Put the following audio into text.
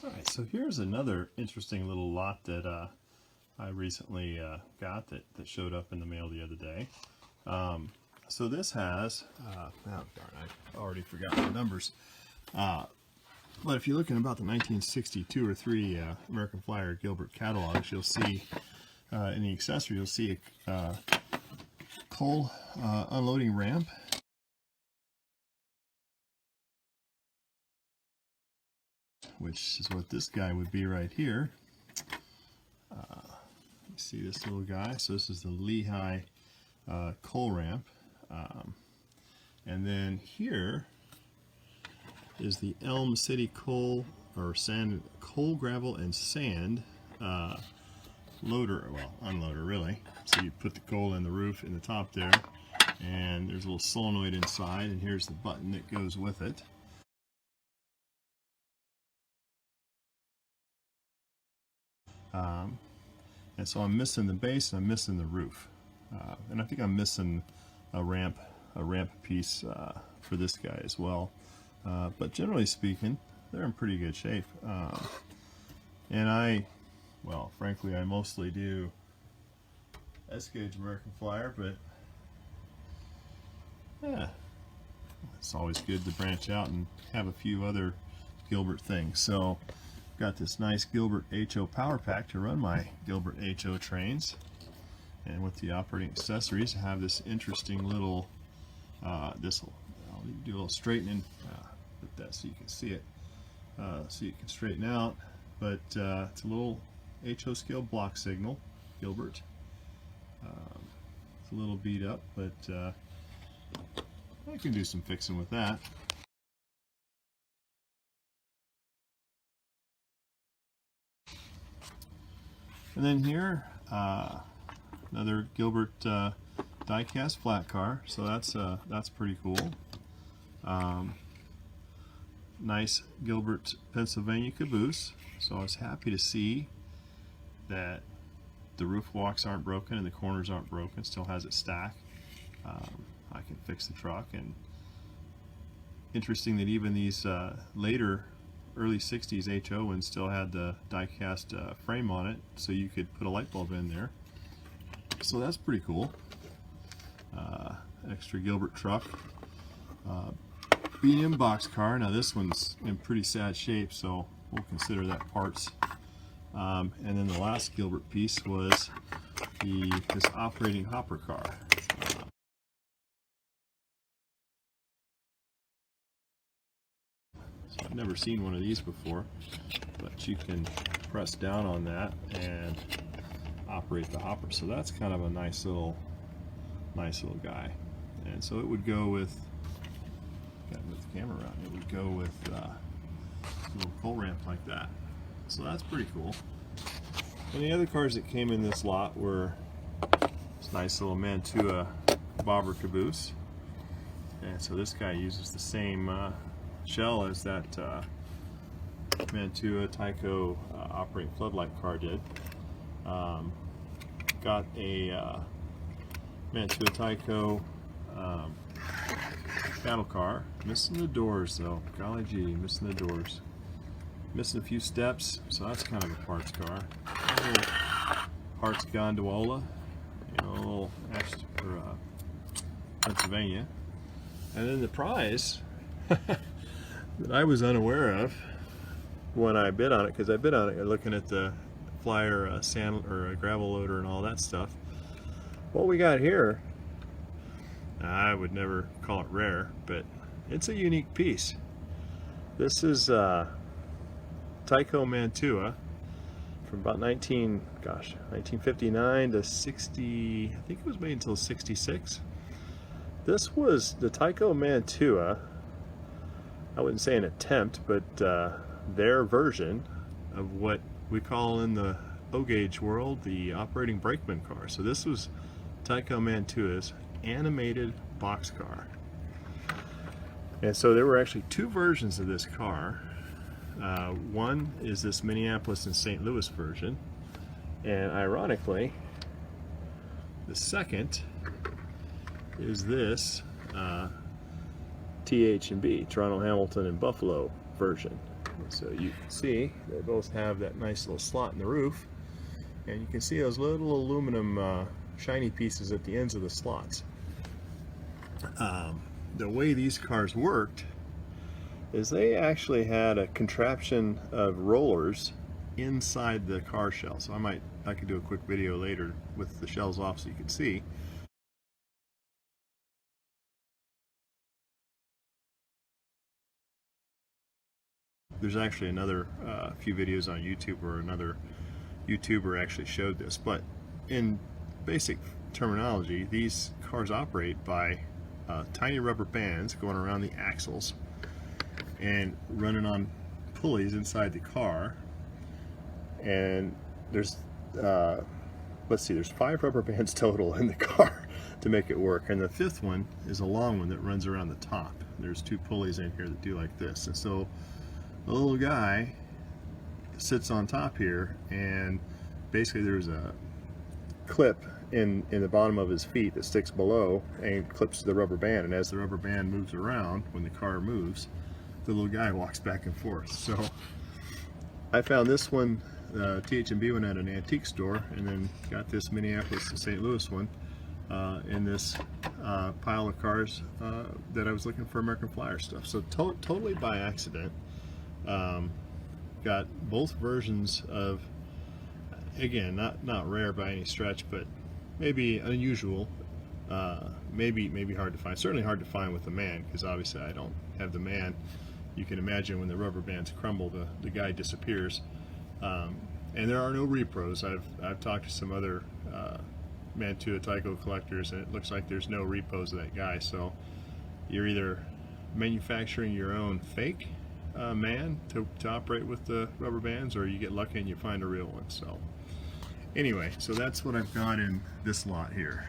Alright, so here's another interesting little lot that I recently got that showed up in the mail the other day. So this has, oh darn, I already forgot the numbers. But if you're looking about the 1962 or 3 American FLyer Gilbert catalogs, you'll see in the accessory, you'll see a coal unloading ramp. Which is what this guy would be right here. You see this little guy? So this is the Lehigh coal ramp. And then here is the Elm City coal or sand, coal, gravel, and sand loader, well, unloader really. So you put the coal in the roof in the top there, and there's a little solenoid inside, and here's the button that goes with it. And so I'm missing the base and I'm missing the roof, and I think I'm missing a ramp piece for this guy as well. But generally speaking, they're in pretty good shape. And well, frankly, I mostly do S-gauge American FLyer, but yeah, it's always good to branch out and have a few other Gilbert things. So got this nice Gilbert HO power pack to run my Gilbert HO trains, and with the operating accessories I have this interesting little I'll do a little straightening with that so you can see it, so you can straighten out, but it's a little HO scale block signal Gilbert. It's a little beat up, but I can do some fixing with that. And then here, another Gilbert die-cast flat car, so that's pretty cool. Nice Gilbert, Pennsylvania caboose. So I was happy to see that the roof walks aren't broken and the corners aren't broken. Still has it stacked. I can fix the truck, and interesting that even these later early 60s HO ones still had the die-cast frame on it, so you could put a light bulb in there. So that's pretty cool. Extra Gilbert truck. B&M boxcar. Now this one's in pretty sad shape, so we'll consider that parts. And then the last Gilbert piece was this operating hopper car. So I've never seen one of these before, but you can press down on that and operate the hopper. So that's kind of a nice little guy. And so it would go with, got to move the camera around, it would go with a little coal ramp like that. So that's pretty cool. And the other cars that came in this lot were this nice little Mantua bobber caboose. And so this guy uses the same shell as that Mantua Tyco operating floodlight car did. Got a Mantua Tyco cattle car. Missing the doors though. Golly gee, missing the doors. Missing a few steps, so that's kind of a parts car. A little parts gondola, you know, a little Pennsylvania. And then the prize that I was unaware of when I bid on it, because I bid on it looking at the FLyer sand or gravel loader and all that stuff. What we got here, I would never call it rare, but it's a unique piece. This is Tyco Mantua from about 1959 to 60, I think it was made until 66. This was the Tyco Mantua, I wouldn't say an attempt, but their version of what we call in the O-gauge world the operating brakeman car. So this was Tyco Mantua's animated boxcar. And so there were actually 2 versions of this car. One is this Minneapolis and St. Louis version, and ironically the second is this TH&B, Toronto, Hamilton, and Buffalo version. So you can see they both have that nice little slot in the roof, and you can see those little aluminum shiny pieces at the ends of the slots. The way these cars worked is they actually had a contraption of rollers inside the car shell. So I could do a quick video later with the shells off so you can see. There's actually another few videos on YouTube where another YouTuber actually showed this, but in basic terminology, these cars operate by tiny rubber bands going around the axles and running on pulleys inside the car. And there's let's see, there's 5 rubber bands total in the car to make it work, and the 5th one is a long one that runs around the top. There's 2 pulleys in here that do like this, and so the little guy sits on top here, and basically there's a clip in the bottom of his feet that sticks below and clips to the rubber band, and as the rubber band moves around, when the car moves, the little guy walks back and forth. So I found this one, TH&B one, at an antique store, and then got this Minneapolis to St. Louis one in this pile of cars that I was looking for American FLyer stuff. So totally by accident. Got both versions of, again, not rare by any stretch, but maybe unusual, maybe hard to find. Certainly hard to find with the man, because obviously I don't have the man. You can imagine when the rubber bands crumble, the guy disappears. And there are no repros. I've talked to some other Mantua Tyco collectors, and it looks like there's no repos of that guy. So you're either manufacturing your own fake man to operate with the rubber bands, or you get lucky and you find a real one. So anyway, so that's what I've got in this lot here.